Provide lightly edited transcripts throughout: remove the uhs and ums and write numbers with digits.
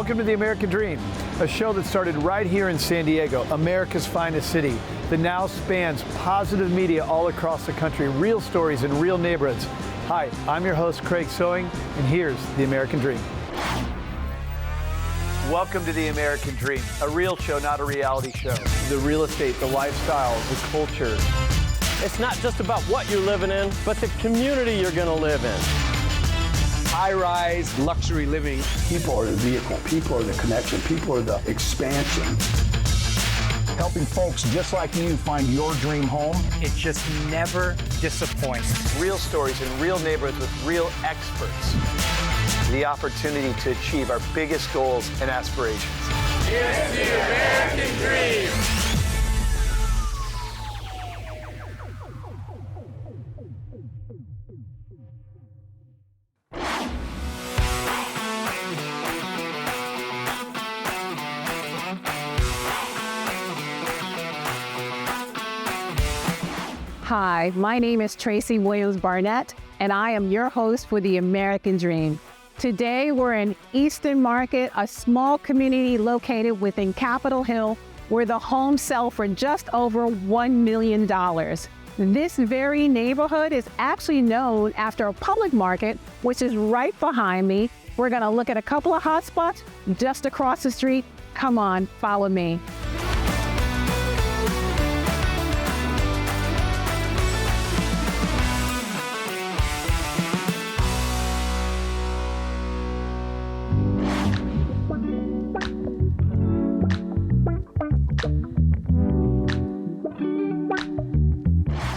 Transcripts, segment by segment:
Welcome to The American Dream, a show that started right here in San Diego, America's finest city, that now spans positive media all across the country, real stories in real neighborhoods. Hi, I'm your host, Craig Sewing, and here's The American Dream. Welcome to The American Dream, a real show, not a reality show. The real estate, the lifestyle, the culture. It's not just about what you're living in, but the community you're going to live in. High-rise luxury living. People are the vehicle, people are the connection, people are the expansion. Helping folks just like you find your dream home. It just never disappoints. Real stories in real neighborhoods with real experts. The opportunity to achieve our biggest goals and aspirations. It's the American Dream. Hi, my name is Tracy Williams Barnett, and I am your host for The American Dream. Today, we're in Eastern Market, a small community located within Capitol Hill, where the homes sell for just over $1 million. This very neighborhood is actually known after a public market, which is right behind me. We're gonna look at a couple of hot spots just across the street. Come on, follow me.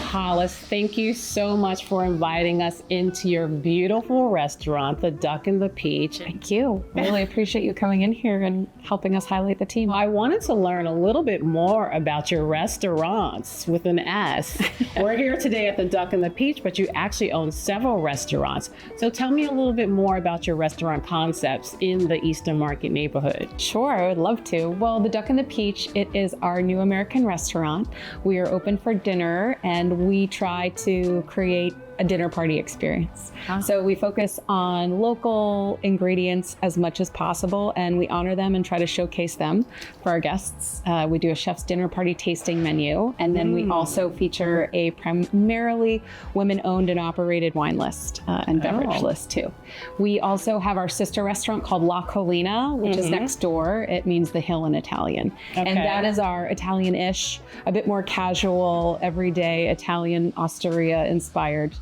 Hollis, thank you so much for inviting us into your beautiful restaurant, the Duck and the Peach. Thank you. I really appreciate you coming in here and helping us highlight the team. I wanted to learn a little bit more about your restaurants with an S. We're here today at the Duck and the Peach, but you actually own several restaurants. So tell me a little bit more about your restaurant concepts in the Eastern Market neighborhood. Sure, I would love to. Well, the Duck and the Peach, it is our new American restaurant. We are open for dinner, and we try to create a dinner party experience. So we focus on local ingredients as much as possible, and we honor them and try to showcase them for our guests. We do a chef's dinner party tasting menu, and then we also feature a primarily women-owned and operated wine list and beverage list too. We also have our sister restaurant called La Collina, which is next door. It means the hill in Italian. And that is our Italian-ish, a bit more casual, everyday Italian osteria-inspired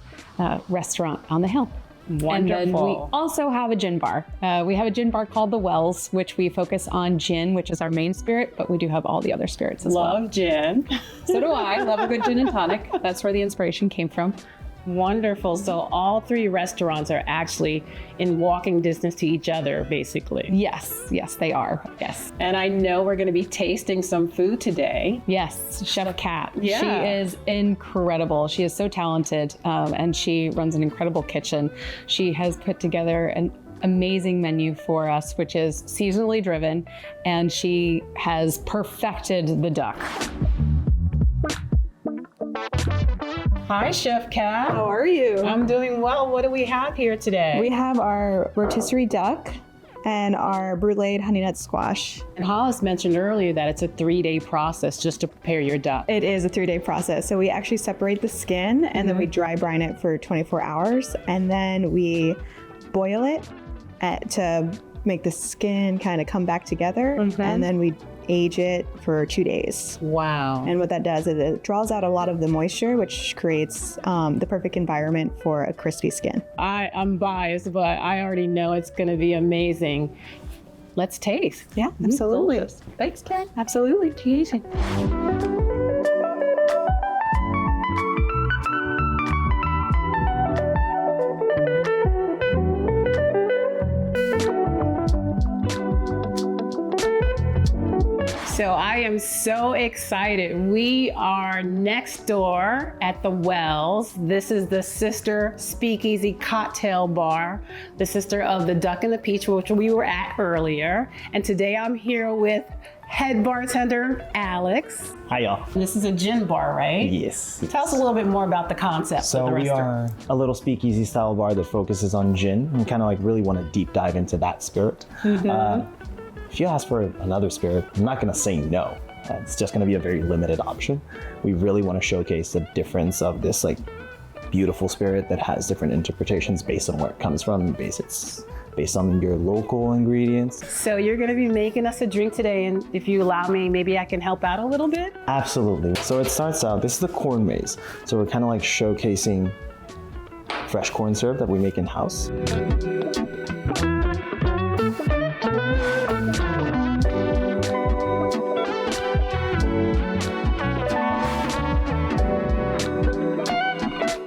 restaurant on the hill. Wonderful. And then we also have a gin bar. We have a gin bar called The Wells, which we focus on gin, which is our main spirit, but we do have all the other spirits as well. Love gin. So do I. Love a good gin and tonic. That's where the inspiration came from. Wonderful. So all three restaurants are actually in walking distance to each other, basically. Yes, they are. Yes. And I know we're going to be tasting some food today. Yes, Chef Kat. Yeah. She is incredible. She is so talented, and she runs an incredible kitchen. She has put together an amazing menu for us, which is seasonally driven, and she has perfected the duck. Hi, Chef Kat. How are you? I'm doing well. What do we have here today? We have our rotisserie duck and our bruleed honey nut squash. And Hollis mentioned earlier that it's a 3-day process just to prepare your duck. It is a 3-day process. So we actually separate the skin and then we dry brine it for 24 hours. And then we boil it to make the skin kind of come back together. And then we age it for 2 days. Wow. And what that does is it draws out a lot of the moisture, which creates the perfect environment for a crispy skin. I'm biased, but I already know it's going to be amazing. Let's taste. Yeah, absolutely. Delicious. Thanks, Kat. Absolutely. Cheers. So I am so excited. We are next door at the Wells. This is the sister speakeasy cocktail bar, the sister of the Duck and the Peach, which we were at earlier. And today I'm here with head bartender Alex. Hi, y'all. This is a gin bar, right? Yes. Tell us a little bit more about the concept of So the we restaurant. are a little speakeasy style bar that focuses on gin. We kind of like really want to deep dive into that spirit. if you ask for another spirit, I'm not going to say no. It's just going to be a very limited option. We really want to showcase the difference of this like beautiful spirit that has different interpretations based on where it comes from, based on your local ingredients. So you're going to be making us a drink today, and if you allow me, maybe I can help out a little bit? Absolutely. So it starts out, this is the corn maze. So we're kind of like showcasing fresh corn syrup that we make in-house.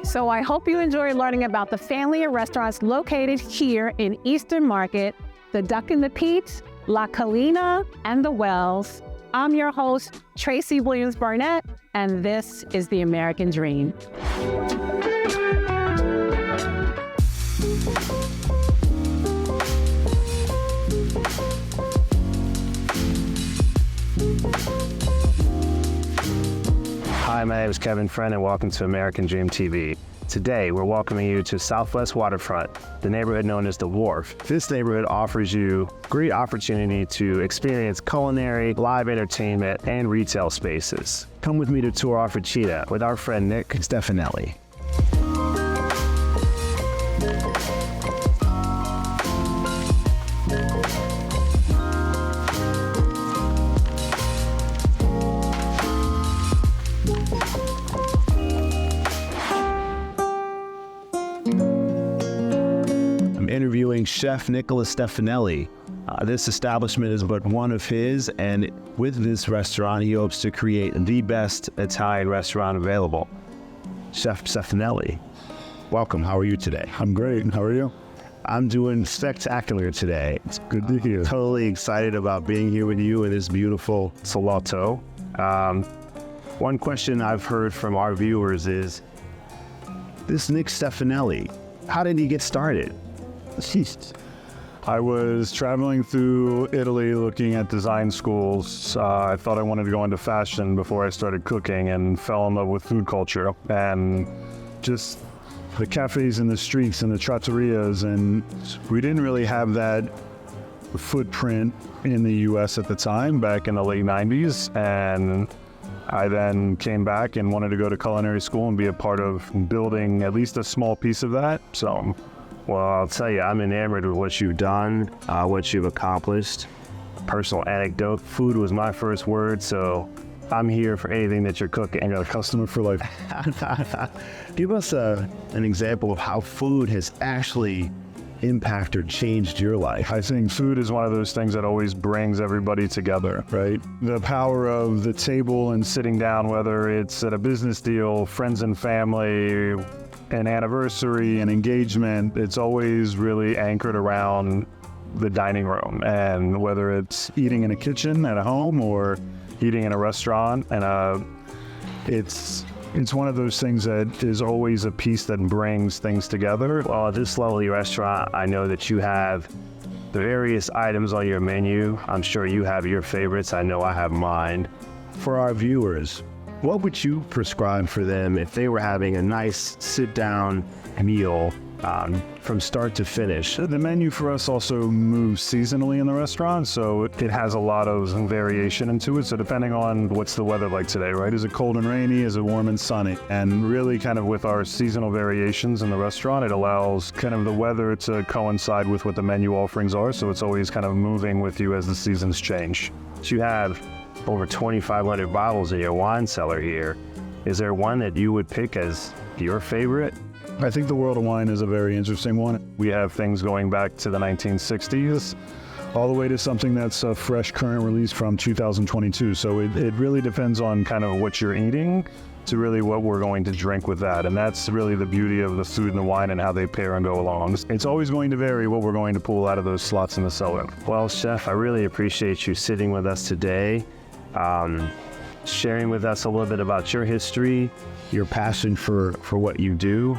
So I hope you enjoy learning about the family of restaurants located here in Eastern Market, the Duck and the Peach, La Colina, and the Wells. I'm your host, Tracy Williams Barnett, and this is The American Dream. Hi, my name is Kevin Friend and welcome to American Dream TV. Today, we're welcoming you to Southwest Waterfront, the neighborhood known as The Wharf. This neighborhood offers you great opportunity to experience culinary, live entertainment, and retail spaces. Come with me to tour our Officina with our friend Nick Stefanelli. Interviewing Chef Nicholas Stefanelli. This establishment is but one of his, and with this restaurant, he hopes to create the best Italian restaurant available. Chef Stefanelli, welcome. How are you today? I'm great. How are you? I'm doing spectacular today. It's good to hear. Totally excited about being here with you in this beautiful Salotto. One question I've heard from our viewers is, this Nick Stefanelli, how did he get started? I was traveling through Italy looking at design schools. I thought I wanted to go into fashion before I started cooking and fell in love with food culture and just the cafes and the streets and the trattorias, and we didn't really have that footprint in the US at the time back in the late 90s, and I then came back and wanted to go to culinary school and be a part of building at least a small piece of that. So well, I'll tell you, I'm enamored with what you've done, what you've accomplished. Personal anecdote, food was my first word, so I'm here for anything that you're cooking. I got a customer for life. Give us an example of how food has actually impacted or changed your life. I think food is one of those things that always brings everybody together, right? The power of the table and sitting down, whether it's at a business deal, friends and family, an anniversary, an engagement, it's always really anchored around the dining room. And whether it's eating in a kitchen at a home or eating in a restaurant, and it's one of those things that is always a piece that brings things together. Well, at this lovely restaurant, I know that you have the various items on your menu. I'm sure you have your favorites. I know I have mine. For our viewers, what would you prescribe for them if they were having a nice sit-down meal from start to finish? The menu for us also moves seasonally in the restaurant, so it has a lot of variation into it. So depending on what's the weather like today, right? Is it cold and rainy? Is it warm and sunny? And really kind of with our seasonal variations in the restaurant, it allows kind of the weather to coincide with what the menu offerings are. So it's always kind of moving with you as the seasons change. So you have over 2,500 bottles in your wine cellar here. Is there one that you would pick as your favorite? I think the world of wine is a very interesting one. We have things going back to the 1960s, all the way to something that's a fresh current release from 2022. So it really depends on kind of what you're eating to really what we're going to drink with that. And that's really the beauty of the food and the wine and how they pair and go along. It's always going to vary what we're going to pull out of those slots in the cellar. Well, Chef, I really appreciate you sitting with us today, sharing with us a little bit about your history, your passion for what you do.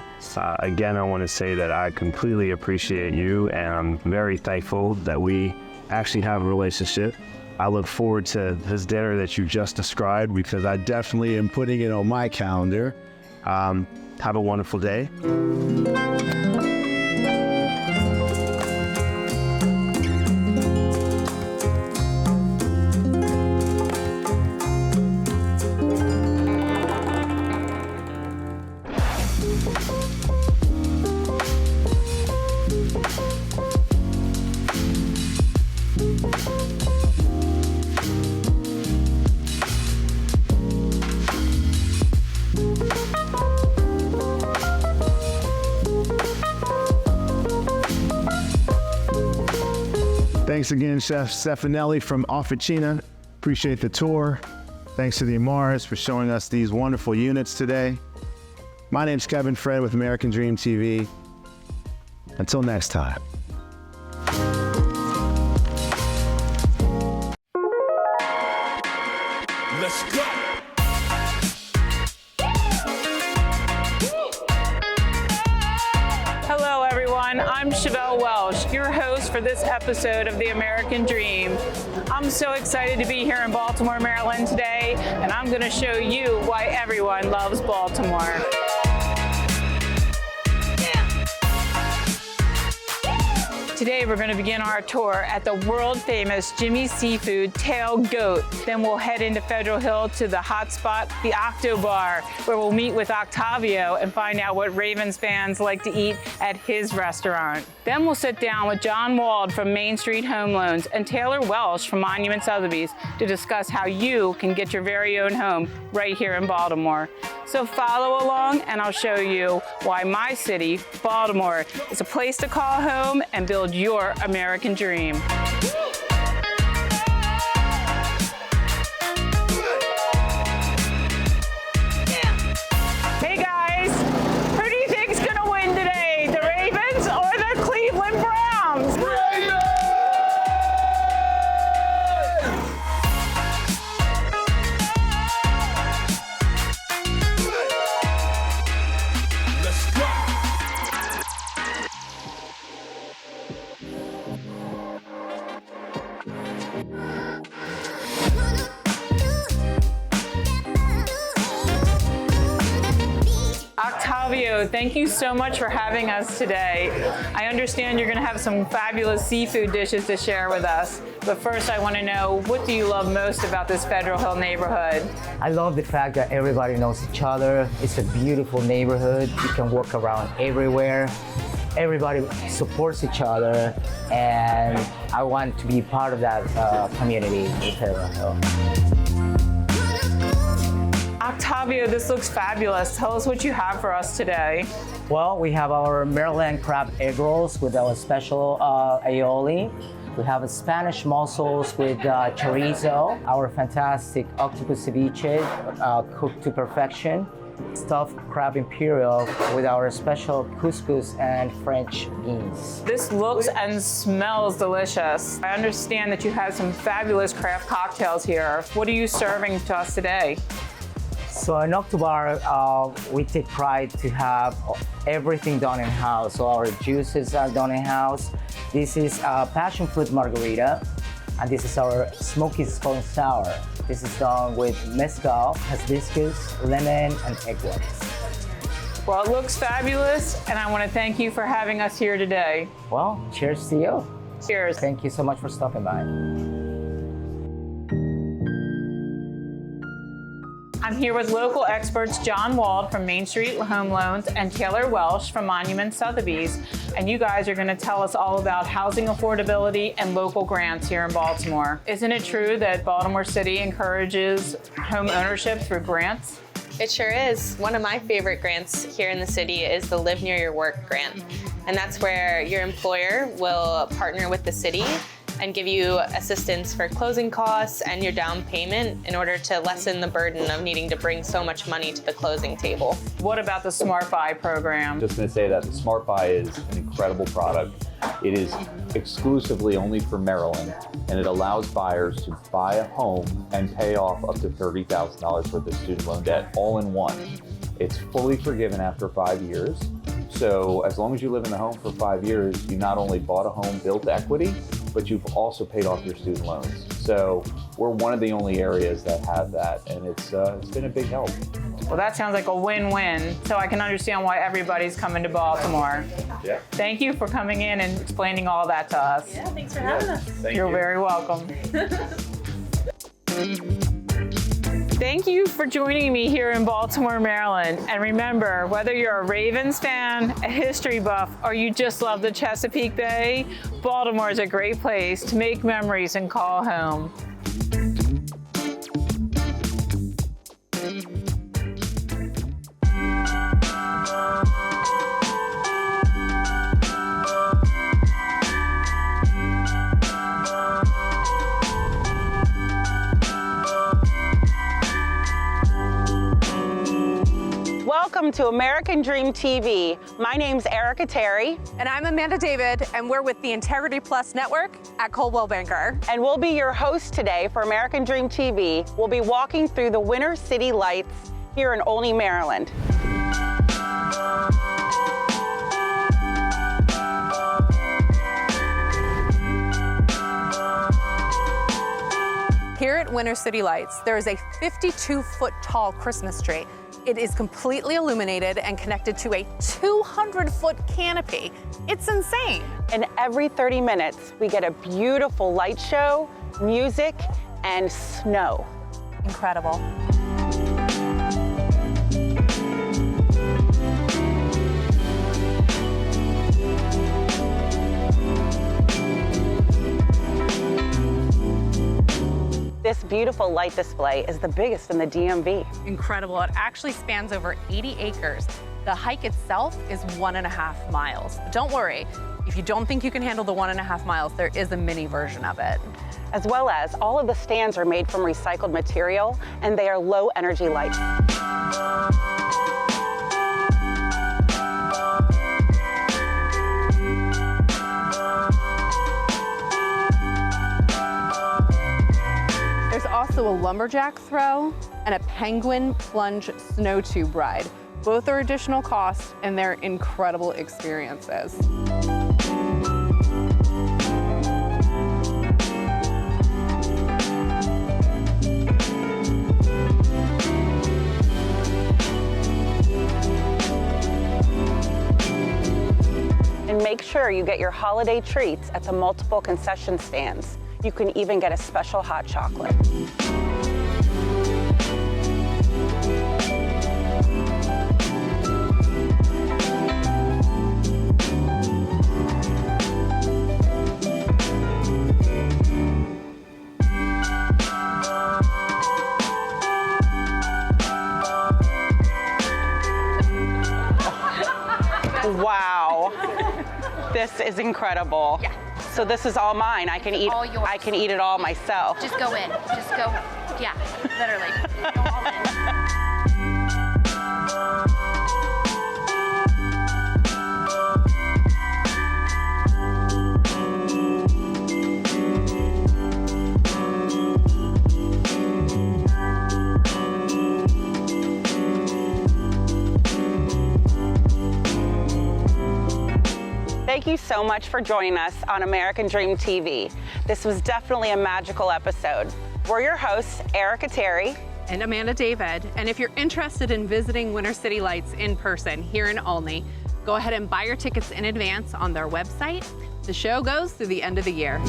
Again, I want to say that I completely appreciate you, and I'm very thankful that we actually have a relationship. I look forward to this dinner that you just described because I definitely am putting it on my calendar. Have a wonderful day. Thanks again, Chef Stefanelli from Officina. Appreciate the tour. Thanks to the Amaras for showing us these wonderful units today. My name's Kevin Fred with American Dream TV. Until next time. Let's go. Hello everyone, I'm Chevelle Welsh, your host for this episode of The American Dream. I'm so excited to be here in Baltimore, Maryland today, and I'm going to show you why everyone loves Baltimore. Today we're going to begin our tour at the world-famous Jimmy's Seafood Tail Goat. Then we'll head into Federal Hill to the hotspot, the Octo Bar, where we'll meet with Octavio and find out what Ravens fans like to eat at his restaurant. Then we'll sit down with John Wald from Main Street Home Loans and Taylor Welsh from Monument Sotheby's to discuss how you can get your very own home right here in Baltimore. So follow along and I'll show you why my city, Baltimore, is a place to call home and build your American dream. Hey guys, who do you think's gonna win today? The Ravens or the Cleveland Browns? Octavio, thank you so much for having us today. I understand you're going to have some fabulous seafood dishes to share with us. But first, I want to know, what do you love most about this Federal Hill neighborhood? I love the fact that everybody knows each other. It's a beautiful neighborhood. You can walk around everywhere. Everybody supports each other, and I want to be part of that community in Federal Hill. Octavio, this looks fabulous. Tell us what you have for us today. Well, we have our Maryland crab egg rolls with our special aioli. We have a Spanish mussels with chorizo, our fantastic octopus ceviche cooked to perfection, stuffed crab imperial with our special couscous and French beans. This looks and smells delicious. I understand that you have some fabulous craft cocktails here. What are you serving to us today? So in October, we take pride to have everything done in-house. So our juices are done in-house. This is passion fruit margarita, and this is our smoky scone sour. This is done with mezcal, hibiscus, lemon, and egg whites. Well, it looks fabulous, and I want to thank you for having us here today. Well, cheers to you. Cheers. Thank you so much for stopping by. I'm here with local experts John Wald from Main Street Home Loans and Taylor Welsh from Monument Sotheby's. And you guys are going to tell us all about housing affordability and local grants here in Baltimore. Isn't it true that Baltimore City encourages home ownership through grants? It sure is. One of my favorite grants here in the city is the Live Near Your Work grant. And that's where your employer will partner with the city and give you assistance for closing costs and your down payment in order to lessen the burden of needing to bring so much money to the closing table. What about the Smart Buy program? Just going to say that the Smart Buy is an incredible product. It is exclusively only for Maryland, and it allows buyers to buy a home and pay off up to $30,000 worth of student loan debt all in one. It's fully forgiven after 5 years. So as long as you live in the home for 5 years, you not only bought a home, built equity, but you've also paid off your student loans. So we're one of the only areas that have that, and it's been a big help. Well, that sounds like a win-win, so I can understand why everybody's coming to Baltimore. Yeah. Thank you for coming in and explaining all that to us. Yeah, thanks for having us. You're very welcome. Thank you for joining me here in Baltimore, Maryland. And remember, whether you're a Ravens fan, a history buff, or you just love the Chesapeake Bay, Baltimore is a great place to make memories and call home. Welcome to American Dream TV. My name's Erica Terry. And I'm Amanda David, and we're with the Integrity Plus Network at Coldwell Banker. And we'll be your hosts today for American Dream TV. We'll be walking through the Winter City Lights here in Olney, Maryland. Here at Winter City Lights, there is a 52-foot tall Christmas tree. It is completely illuminated and connected to a 200-foot canopy. It's insane. And every 30 minutes, we get a beautiful light show, music, and snow. Incredible. This beautiful light display is the biggest in the DMV. Incredible. It actually spans over 80 acres. The hike itself is 1.5 miles. But don't worry, if you don't think you can handle the 1.5 miles, there is a mini version of it. As well as all of the stands are made from recycled material and they are low energy lights. There's also a lumberjack throw and a penguin plunge snow tube ride. Both are additional costs and they're incredible experiences. And make sure you get your holiday treats at the multiple concession stands. You can even get a special hot chocolate. Wow, this is incredible. Yeah. So this is all mine. I can eat. All yours. I can eat it all myself. Just go in. Just go. Yeah, literally. Go all in. Thank you so much for joining us on American Dream TV. This was definitely a magical episode. We're your hosts, Erica Terry and Amanda David. And if you're interested in visiting Winter City Lights in person here in Olney, go ahead and buy your tickets in advance on their website. The show goes through the end of the year.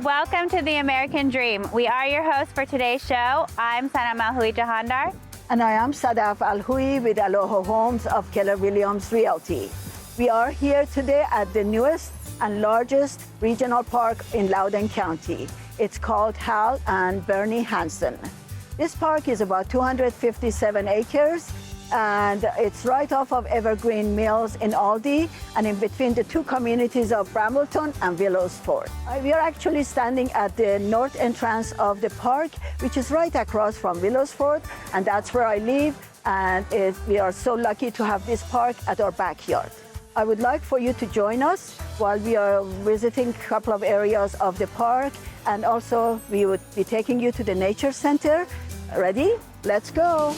Welcome to the American Dream. We are your hosts for today's show. I'm Sanam Jahandar. And I am Sadaf Salhooie with Aloha Homes of Keller Williams Realty. We are here today at the newest and largest regional park in Loudoun County. It's called Hal and Berni Hanson. This park is about 257 acres and it's right off of Evergreen Mills in Aldie and in between the two communities of Brambleton and Willows Fort. We are actually standing at the north entrance of the park, which is right across from Willows Fort, and that's where I live, and we are so lucky to have this park at our backyard. I would like for you to join us while we are visiting a couple of areas of the park, and also we would be taking you to the Nature Center. Ready? Let's go.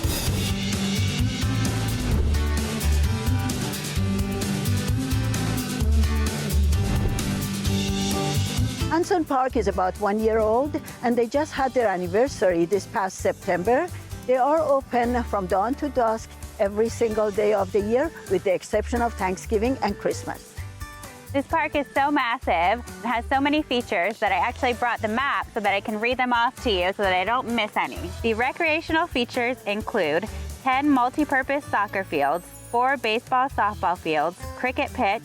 Hanson Park is about 1 year old, and they just had their anniversary this past September. They are open from dawn to dusk every single day of the year, with the exception of Thanksgiving and Christmas. This park is so massive, it has so many features that I actually brought the map so that I can read them off to you so that I don't miss any. The recreational features include 10 multi-purpose soccer fields, 4 baseball softball fields, cricket pitch,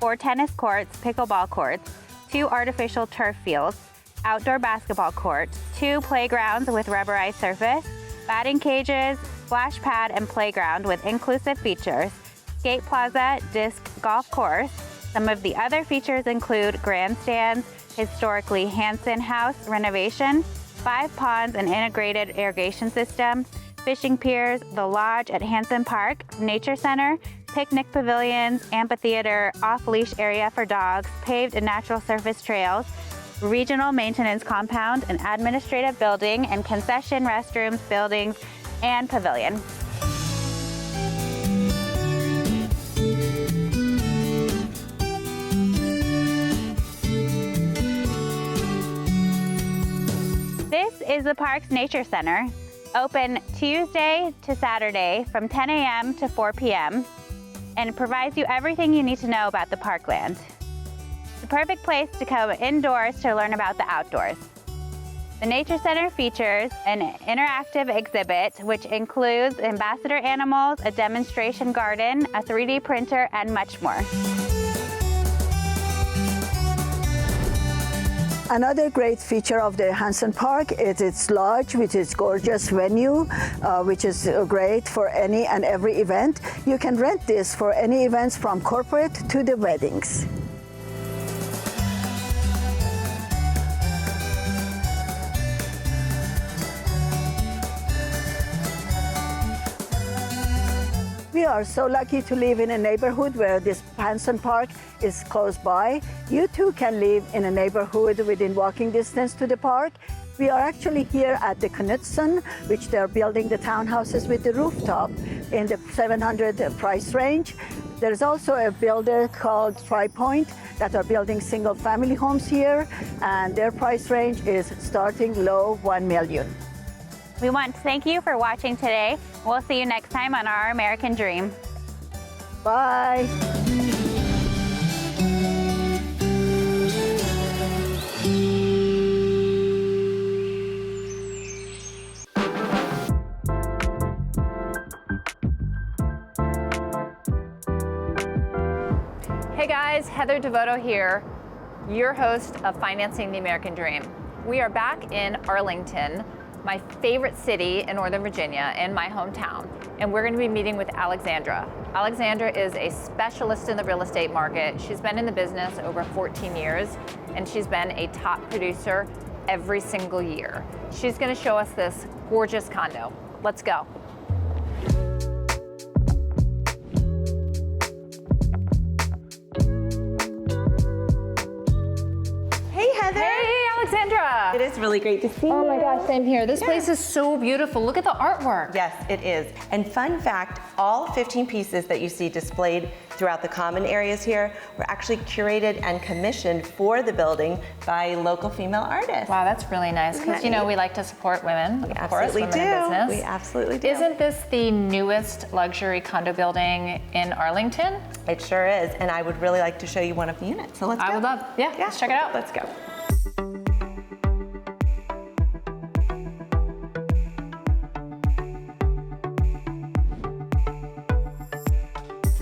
4 tennis courts, pickleball courts, 2 artificial turf fields, outdoor basketball courts, 2 playgrounds with rubberized surface, batting cages, splash pad and playground with inclusive features, skate plaza, disc golf course. Some of the other features include grandstands, historically Hanson House renovation, 5 ponds and integrated irrigation system, fishing piers, the lodge at Hanson Park, nature center, picnic pavilions, amphitheater, off-leash area for dogs, paved and natural surface trails, regional maintenance compound, an administrative building, and concession restrooms, buildings, and pavilion. This is the park's nature center, open Tuesday to Saturday from 10 a.m. to 4 p.m. and it provides you everything you need to know about the parkland. The perfect place to come indoors to learn about the outdoors. The Nature Center features an interactive exhibit which includes ambassador animals, a demonstration garden, a 3D printer, and much more. Another great feature of the Hanson Park is its lodge, which is gorgeous venue, which is great for any and every event. You can rent this for any events from corporate to the weddings. We are so lucky to live in a neighborhood where this Hanson Park is close by. You too can live in a neighborhood within walking distance to the park. We are actually here at the Knutson, which they're building the townhouses with the rooftop in the 700 price range. There's also a builder called Tri Point that are building single family homes here, and their price range is starting low, 1 million. We want to thank you for watching today. We'll see you next time on Our American Dream. Bye. Hey guys, Heather Devoto here, your host of Financing the American Dream. We are back in Arlington, my favorite city in Northern Virginia, in my hometown, and we're going to be meeting with Alexandra. Alexandra is a specialist in the real estate market. She's been in the business over 14 years, and she's been a top producer every single year. She's going to show us this gorgeous condo. Let's go. Hey, Alexandra. It is really great to see you. Oh my gosh, same here. This place is so beautiful. Look at the artwork. Yes, it is. And fun fact, all 15 pieces that you see displayed throughout the common areas here were actually curated and commissioned for the building by local female artists. Wow, that's really nice, because you know we like to support women, of course, women in business. We absolutely do. Isn't this the newest luxury condo building in Arlington? It sure is, and I would really like to show you one of the units. So let's go. I would love, let's check it out. Let's go.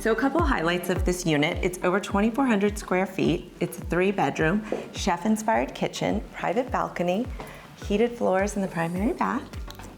So a couple highlights of this unit. It's over 2,400 square feet. It's a 3-bedroom, chef-inspired kitchen, private balcony, heated floors in the primary bath.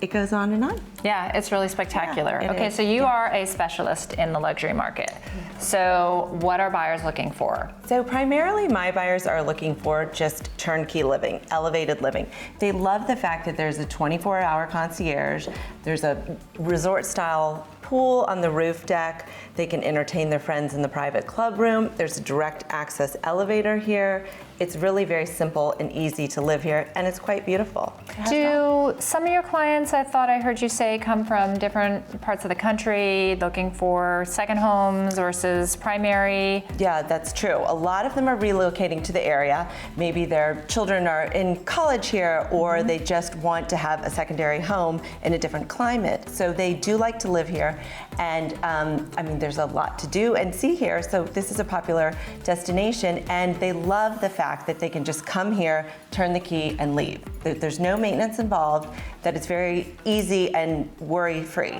It goes on and on. Yeah, it's really spectacular. Yeah, okay, so you are a specialist in the luxury market. So what are buyers looking for? So primarily my buyers are looking for just turnkey living, elevated living. They love the fact that there's a 24-hour concierge, there's a resort-style pool on the roof deck, they can entertain their friends in the private club room, there's a direct access elevator here. It's really very simple and easy to live here, and it's quite beautiful. Do some of your clients, I thought I heard you say, come from different parts of the country looking for second homes versus primary? Yeah, that's true. A lot of them are relocating to the area. Maybe their children are in college here, or they just want to have a secondary home in a different climate. So they do like to live here. here. And I mean, there's a lot to do and see here. So this is a popular destination, and they love the fact that they can just come here, turn the key, and leave. There's no maintenance involved, that it's very easy and worry-free.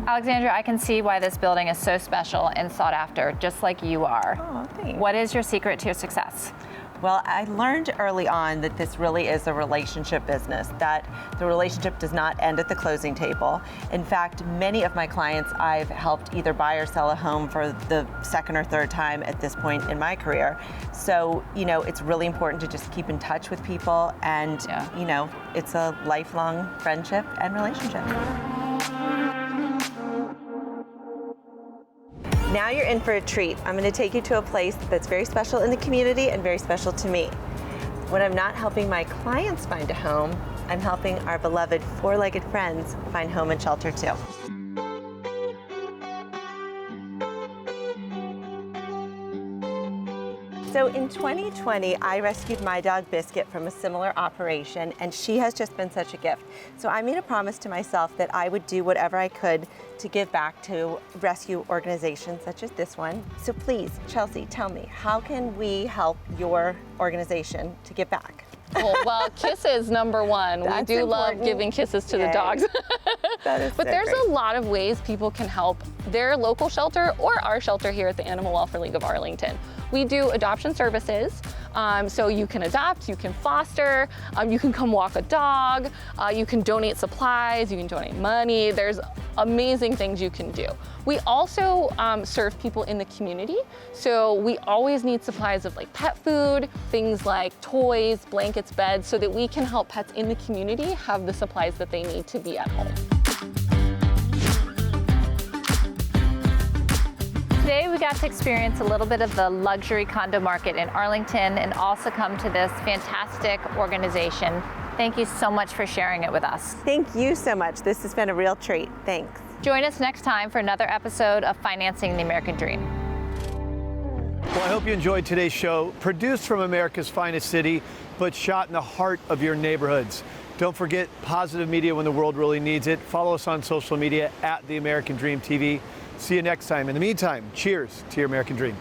Alexandra, I can see why this building is so special and sought after, just like you are. Oh, thanks. What is your secret to your success? Well, I learned early on that this really is a relationship business, that the relationship does not end at the closing table. In fact, many of my clients I've helped either buy or sell a home for the second or third time at this point in my career. So, you know, it's really important to just keep in touch with people, and, you know, it's a lifelong friendship and relationship. Now you're in for a treat. I'm going to take you to a place that's very special in the community and very special to me. When I'm not helping my clients find a home, I'm helping our beloved four-legged friends find home and shelter too. So in 2020, I rescued my dog Biscuit from a similar operation, and she has just been such a gift. So I made a promise to myself that I would do whatever I could to give back to rescue organizations such as this one. So please, Chelsea, tell me, how can we help your organization to give back? Well, kisses number one. We do love giving kisses to the dogs. But so there's great. a lot of ways people can help their local shelter or our shelter here at the Animal Welfare League of Arlington. We do adoption services, so you can adopt, you can foster, you can come walk a dog, you can donate supplies, you can donate money. There's amazing things you can do. We also serve people in the community, so we always need supplies of like pet food, things like toys, blankets, beds, so that we can help pets in the community have the supplies that they need to be at home. Today we got to experience a little bit of the luxury condo market in Arlington and also come to this fantastic organization. Thank you so much for sharing it with us. Thank you so much. This has been a real treat. Thanks. Join us next time for another episode of Financing the American Dream. Well, I hope you enjoyed today's show, produced from America's finest city, but shot in the heart of your neighborhoods. Don't forget positive media when the world really needs it. Follow us on social media at The American Dream TV. See you next time. In the meantime, cheers to your American dream.